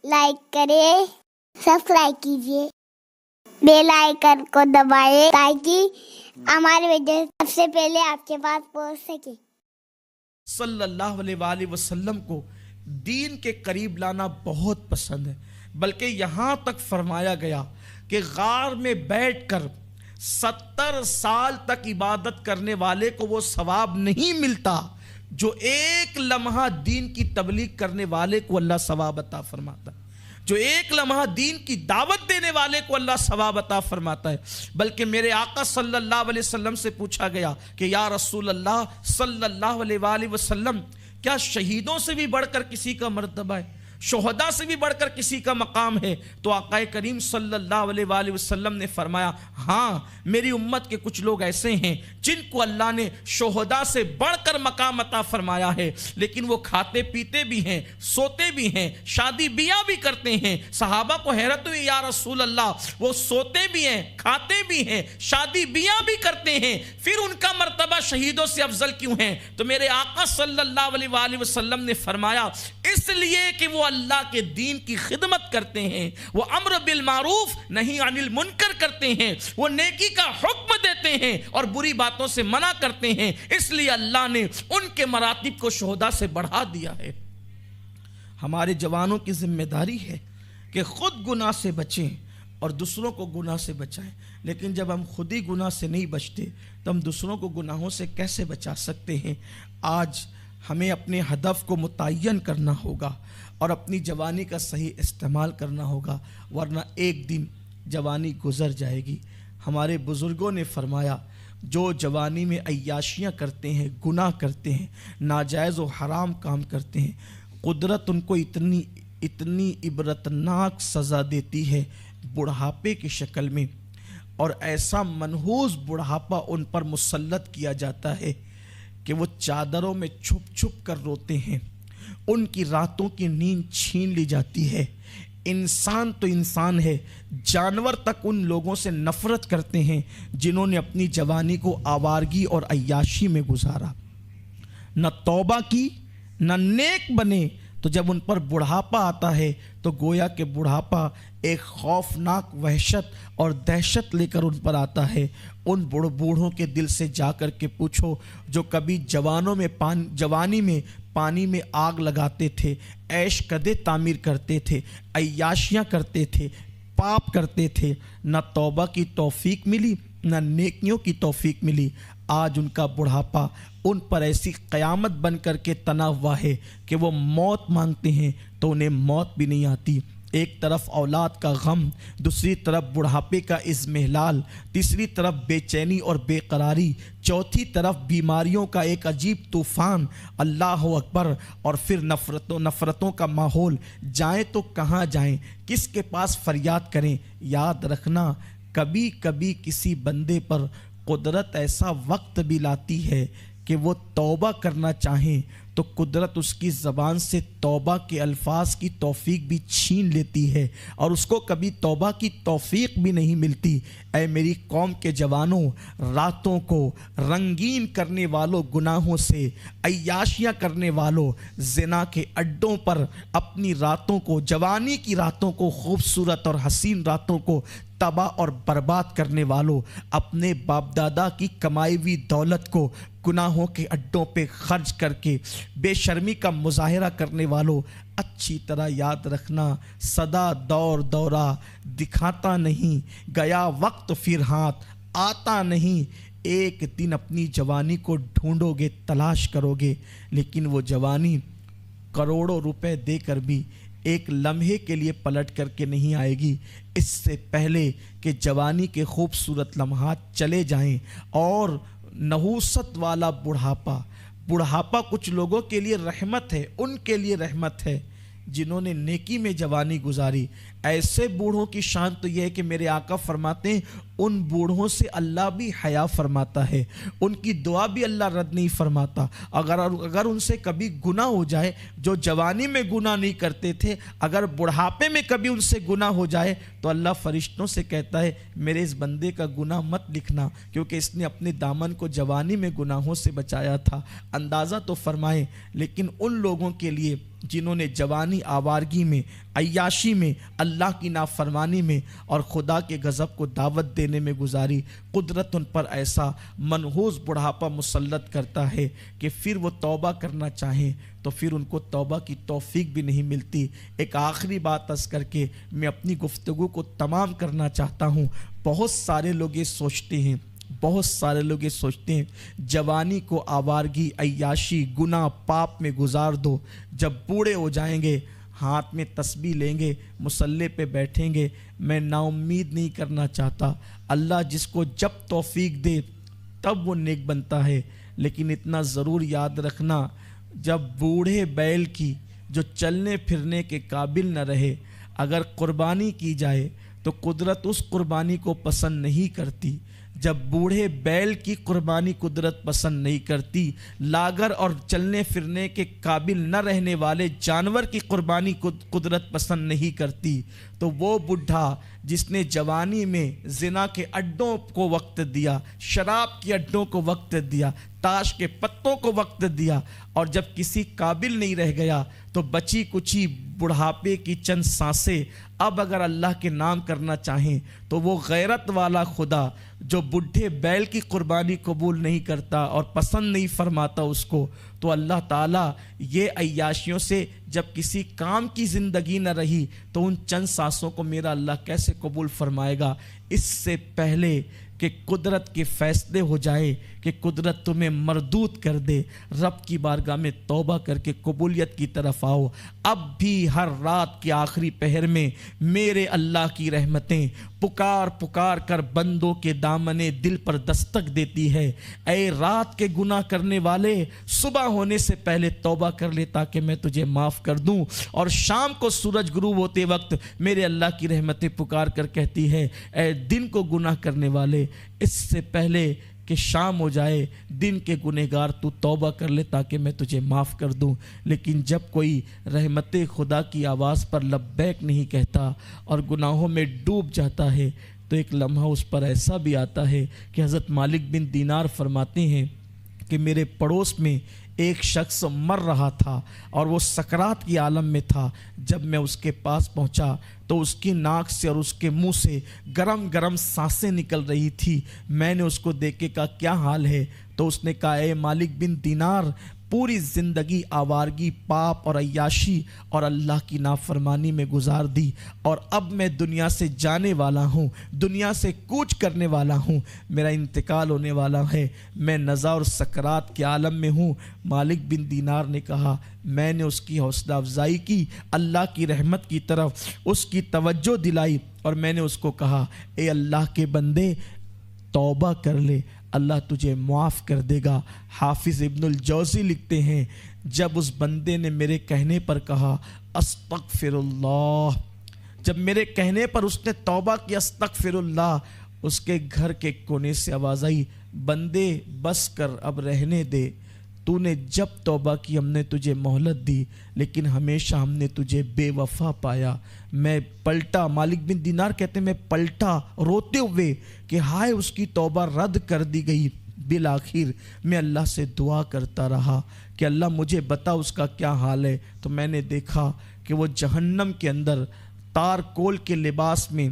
Like کریں، subscribe کیجیے، bell icon کو دبائیں تاکہ ہماری ویڈیو سب سے پہلے آپ کے پاس پہنچ سکے۔ صلی اللہ علیہ وآلہ وسلم کو دین کے قریب لانا بہت پسند ہے، بلکہ یہاں تک فرمایا گیا کہ غار میں بیٹھ کر 70 سال تک عبادت کرنے والے کو وہ ثواب نہیں ملتا جو ایک لمحہ دین کی تبلیغ کرنے والے کو اللہ ثواب عطا فرماتا ہے، جو ایک لمحہ دین کی دعوت دینے والے کو اللہ ثواب عطا فرماتا ہے۔ بلکہ میرے آقا صلی اللہ علیہ وسلم سے پوچھا گیا کہ یا رسول اللہ صلی اللہ علیہ وآلہ وسلم، کیا شہیدوں سے بھی بڑھ کر کسی کا مرتبہ ہے، شہداء سے بھی بڑھ کر کسی کا مقام ہے؟ تو آقا کریم صلی اللہ علیہ وآلہ وسلم نے فرمایا، ہاں، میری امت کے کچھ لوگ ایسے ہیں جن کو اللہ نے شہداء سے بڑھ کر مقام عطا فرمایا ہے، لیکن وہ کھاتے پیتے بھی ہیں، سوتے بھی ہیں، شادی بیاہ بھی کرتے ہیں۔ صحابہ کو حیرت ہوئی، یا رسول اللہ، وہ سوتے بھی ہیں، کھاتے بھی ہیں، شادی بیاہ بھی کرتے ہیں، پھر ان کا مرتبہ شہیدوں سے افضل کیوں ہے؟ تو میرے آقا صلی اللہ علیہ وآلہ وسلم نے فرمایا، اس لیے کہ وہ اللہ کے دین کی خدمت کرتے ہیں، وہ امر بالمعروف نہی عن المنکر کرتے ہیں، وہ نیکی کا حکم دیتے ہیں اور بری باتوں سے منع کرتے ہیں، اس لیے اللہ نے ان کے مراتب کو شہداء سے بڑھا دیا ہے۔ ہمارے جوانوں کی ذمہ داری ہے کہ خود گناہ سے بچیں اور دوسروں کو گناہ سے بچائیں، لیکن جب ہم خود ہی گناہ سے نہیں بچتے تو ہم دوسروں کو گناہوں سے کیسے بچا سکتے ہیں؟ آج ہمیں اپنے ہدف کو متعین کرنا ہوگا اور اپنی جوانی کا صحیح استعمال کرنا ہوگا، ورنہ ایک دن جوانی گزر جائے گی۔ ہمارے بزرگوں نے فرمایا، جو جوانی میں عیاشیاں کرتے ہیں، گناہ کرتے ہیں، ناجائز و حرام کام کرتے ہیں، قدرت ان کو اتنی عبرتناک سزا دیتی ہے بڑھاپے کی شکل میں، اور ایسا منحوس بڑھاپا ان پر مسلط کیا جاتا ہے کہ وہ چادروں میں چھپ چھپ کر روتے ہیں، ان کی راتوں کی نیند چھین لی جاتی ہے۔ انسان تو انسان ہے، جانور تک ان لوگوں سے نفرت کرتے ہیں جنہوں نے اپنی جوانی کو آوارگی اور عیاشی میں گزارا، نہ توبہ کی نہ نیک بنے۔ تو جب ان پر بڑھاپا آتا ہے تو گویا کہ بڑھاپا ایک خوفناک وحشت اور دہشت لے کر ان پر آتا ہے۔ ان بوڑھوں کے دل سے جا کر کے پوچھو جو کبھی جوانی میں پانی میں آگ لگاتے تھے، عیش کدے تعمیر کرتے تھے، عیاشیاں کرتے تھے، پاپ کرتے تھے، نہ توبہ کی توفیق ملی نہ نیکیوں کی توفیق ملی۔ آج ان کا بڑھاپا ان پر ایسی قیامت بن کر کے تنا ہوا ہے کہ وہ موت مانگتے ہیں تو انہیں موت بھی نہیں آتی۔ ایک طرف اولاد کا غم، دوسری طرف بڑھاپے کا اضمحلال، تیسری طرف بے چینی اور بے قراری، چوتھی طرف بیماریوں کا ایک عجیب طوفان، اللہ اکبر، اور پھر نفرتوں کا ماحول۔ جائیں تو کہاں جائیں، کس کے پاس فریاد کریں؟ یاد رکھنا، کبھی کبھی کسی بندے پر قدرت ایسا وقت بھی لاتی ہے کہ وہ توبہ کرنا چاہیں تو قدرت اس کی زبان سے توبہ کے الفاظ کی توفیق بھی چھین لیتی ہے اور اس کو کبھی توبہ کی توفیق بھی نہیں ملتی۔ اے میری قوم کے جوانوں، راتوں کو رنگین کرنے والوں گناہوں سے، عیاشیاں کرنے والوں، زنا کے اڈوں پر اپنی راتوں کو، جوانی کی راتوں کو، خوبصورت اور حسین راتوں کو تباہ اور برباد کرنے والوں، اپنے باپ دادا کی کمائی ہوئی دولت کو گناہوں کے اڈوں پہ خرچ کر کے بے شرمی کا مظاہرہ کرنے والوں، اچھی طرح یاد رکھنا، صدا دور دورہ دکھاتا نہیں، گیا وقت پھر ہاتھ آتا نہیں۔ ایک دن اپنی جوانی کو ڈھونڈو گے، تلاش کرو گے، لیکن وہ جوانی کروڑوں روپے دے کر بھی ایک لمحے کے لیے پلٹ کر کے نہیں آئے گی۔ اس سے پہلے کہ جوانی کے خوبصورت لمحات چلے جائیں اور نحوست والا بڑھاپا کچھ لوگوں کے لیے رحمت ہے، ان کے لیے رحمت ہے جنہوں نے نیکی میں جوانی گزاری۔ ایسے بوڑھوں کی شان تو یہ ہے کہ میرے آقا فرماتے ہیں ان بوڑھوں سے اللہ بھی حیا فرماتا ہے، ان کی دعا بھی اللہ رد نہیں فرماتا۔ اگر ان سے کبھی گناہ ہو جائے، جو جوانی میں گناہ نہیں کرتے تھے، اگر بڑھاپے میں کبھی ان سے گناہ ہو جائے تو اللہ فرشتوں سے کہتا ہے میرے اس بندے کا گناہ مت لکھنا، کیونکہ اس نے اپنے دامن کو جوانی میں گناہوں سے بچایا تھا۔ اندازہ تو فرمائیں، لیکن ان لوگوں کے لیے جنہوں نے جوانی آوارگی میں، عیاشی میں، اللہ کی نافرمانی میں اور خدا کے غضب کو دعوت دینے میں گزاری، قدرت ان پر ایسا منحوس بڑھاپا مسلط کرتا ہے کہ پھر وہ توبہ کرنا چاہیں تو پھر ان کو توبہ کی توفیق بھی نہیں ملتی۔ ایک آخری بات عرض کر کے میں اپنی گفتگو کو تمام کرنا چاہتا ہوں۔ بہت سارے لوگ یہ سوچتے ہیں جوانی کو آوارگی، عیاشی، گناہ، پاپ میں گزار دو، جب بوڑھے ہو جائیں گے ہاتھ میں تسبیح لیں گے، مصلی پہ بیٹھیں گے۔ میں نا امید نہیں کرنا چاہتا، اللہ جس کو جب توفیق دے تب وہ نیک بنتا ہے، لیکن اتنا ضرور یاد رکھنا جب بوڑھے بیل کی جو چلنے پھرنے کے قابل نہ رہے اگر قربانی کی جائے تو قدرت اس قربانی کو پسند نہیں کرتی۔ جب بوڑھے بیل کی قربانی قدرت پسند نہیں کرتی، لاغر اور چلنے پھرنے کے قابل نہ رہنے والے جانور کی قربانی قدرت پسند نہیں کرتی، تو وہ بڈھا جس نے جوانی میں زنا کے اڈوں کو وقت دیا، شراب کے اڈوں کو وقت دیا، تاش کے پتوں کو وقت دیا، اور جب کسی قابل نہیں رہ گیا تو بچی کچی بڑھاپے کی چند سانسیں اب اگر اللہ کے نام کرنا چاہیں تو وہ غیرت والا خدا جو بڈھے بیل کی قربانی قبول نہیں کرتا اور پسند نہیں فرماتا اس کو، تو اللہ تعالیٰ یہ عیاشیوں سے جب کسی کام کی زندگی نہ رہی تو ان چند سانسوں کو میرا اللہ کیسے قبول فرمائے گا؟ اس سے پہلے کہ قدرت کے فیصلے ہو جائے کہ قدرت تمہیں مردود کر دے، رب کی بارگاہ میں توبہ کر کے قبولیت کی طرف آؤ۔ اب بھی ہر رات کے آخری پہر میں میرے اللہ کی رحمتیں پکار پکار کر بندوں کے دامنے دل پر دستک دیتی ہے۔ اے رات کے گناہ کرنے والے، صبح ہونے سے پہلے توبہ کر لے تاکہ میں تجھے معاف کر دوں۔ اور شام کو سورج غروب ہوتے وقت میرے اللہ کی رحمتیں پکار کر کہتی ہے اے دن کو گناہ کرنے والے، اس سے پہلے کہ شام ہو جائے دن کے گنہگار تو توبہ کر لے تاکہ میں تجھے معاف کر دوں۔ لیکن جب کوئی رحمت خدا کی آواز پر لبیک نہیں کہتا اور گناہوں میں ڈوب جاتا ہے تو ایک لمحہ اس پر ایسا بھی آتا ہے کہ حضرت مالک بن دینار فرماتے ہیں کہ میرے پڑوس میں ایک شخص مر رہا تھا اور وہ سکرات کی عالم میں تھا۔ جب میں اس کے پاس پہنچا تو اس کی ناک سے اور اس کے منہ سے گرم گرم سانسیں نکل رہی تھی۔ میں نے اس کو دیکھ کے کہا کیا حال ہے؟ تو اس نے کہا اے مالک بن دینار، پوری زندگی آوارگی، پاپ اور عیاشی اور اللہ کی نافرمانی میں گزار دی، اور اب میں دنیا سے جانے والا ہوں، دنیا سے کوچ کرنے والا ہوں، میرا انتقال ہونے والا ہے، میں نزا اور سکرات کے عالم میں ہوں۔ مالک بن دینار نے کہا میں نے اس کی حوصلہ افزائی کی، اللہ کی رحمت کی طرف اس کی توجہ دلائی، اور میں نے اس کو کہا اے اللہ کے بندے توبہ کر لے، اللہ تجھے معاف کر دے گا۔ حافظ ابن الجوزی لکھتے ہیں جب اس بندے نے میرے کہنے پر کہا استغفر اللہ، جب میرے کہنے پر اس نے توبہ کی استغفر اللہ، اس کے گھر کے کونے سے آواز آئی بندے بس کر اب رہنے دے، تو نے جب توبہ کی ہم نے تجھے مہلت دی لیکن ہمیشہ ہم نے تجھے بے وفا پایا۔ میں پلٹا، مالک بن دینار کہتے ہیں میں پلٹا روتے ہوئے کہ ہائے اس کی توبہ رد کر دی گئی۔ بالآخر میں اللہ سے دعا کرتا رہا کہ اللہ مجھے بتا اس کا کیا حال ہے، تو میں نے دیکھا کہ وہ جہنم کے اندر تار کول کے لباس میں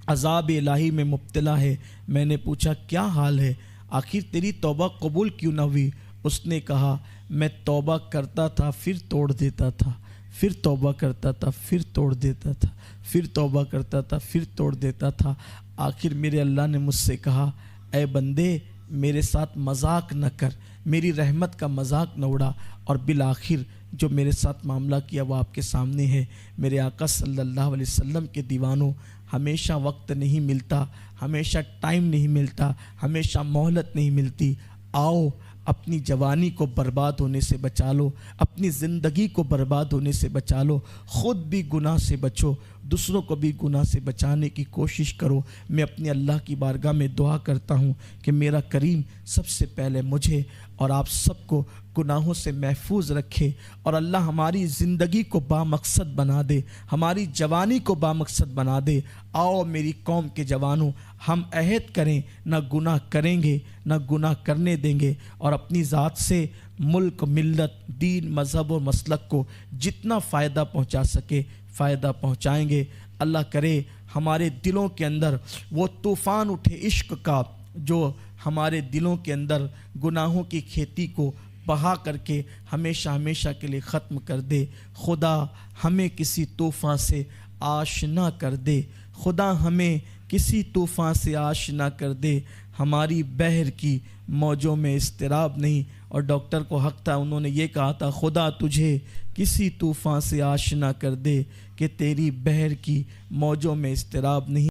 عذاب الہی میں مبتلا ہے۔ میں نے پوچھا کیا حال ہے، آخر تیری توبہ قبول کیوں نہ ہوئی؟ اس نے کہا میں توبہ کرتا تھا پھر توڑ دیتا تھا، پھر توبہ کرتا تھا پھر توڑ دیتا تھا، پھر توبہ کرتا تھا پھر توڑ دیتا تھا۔ آخر میرے اللہ نے مجھ سے کہا اے بندے میرے ساتھ مذاق نہ کر، میری رحمت کا مذاق نہ اڑا، اور بالآخر جو میرے ساتھ معاملہ کیا وہ آپ کے سامنے ہے۔ میرے آقا صلی اللہ علیہ وسلم کے دیوانوں، ہمیشہ وقت نہیں ملتا، ہمیشہ ٹائم نہیں ملتا، ہمیشہ مہلت نہیں ملتی۔ آؤ اپنی جوانی کو برباد ہونے سے بچا لو، اپنی زندگی کو برباد ہونے سے بچا لو، خود بھی گناہ سے بچو، دوسروں کو بھی گناہ سے بچانے کی کوشش کرو۔ میں اپنے اللہ کی بارگاہ میں دعا کرتا ہوں کہ میرا کریم سب سے پہلے مجھے اور آپ سب کو گناہوں سے محفوظ رکھے، اور اللہ ہماری زندگی کو بامقصد بنا دے، ہماری جوانی کو بامقصد بنا دے۔ آؤ میری قوم کے جوانوں، ہم عہد کریں نہ گناہ کریں گے، نہ گناہ کرنے دیں گے، اور اپنی ذات سے ملک، ملت، دین، مذہب اور مسلک کو جتنا فائدہ پہنچا سکے فائدہ پہنچائیں گے۔ اللہ کرے ہمارے دلوں کے اندر وہ طوفان اٹھے عشق کا، جو ہمارے دلوں کے اندر گناہوں کی کھیتی کو بہا کر کے ہمیشہ ہمیشہ کے لیے ختم کر دے۔ خدا ہمیں کسی طوفان سے آشنا کر دے، خدا ہمیں کسی طوفان سے آشنا کر دے۔ ہماری بحر کی موجوں میں اضطراب نہیں، اور ڈاکٹر کو حق تھا، انہوں نے یہ کہا تھا، خدا تجھے کسی طوفان سے آشنا کر دے کہ تیری بحر کی موجوں میں اضطراب نہیں۔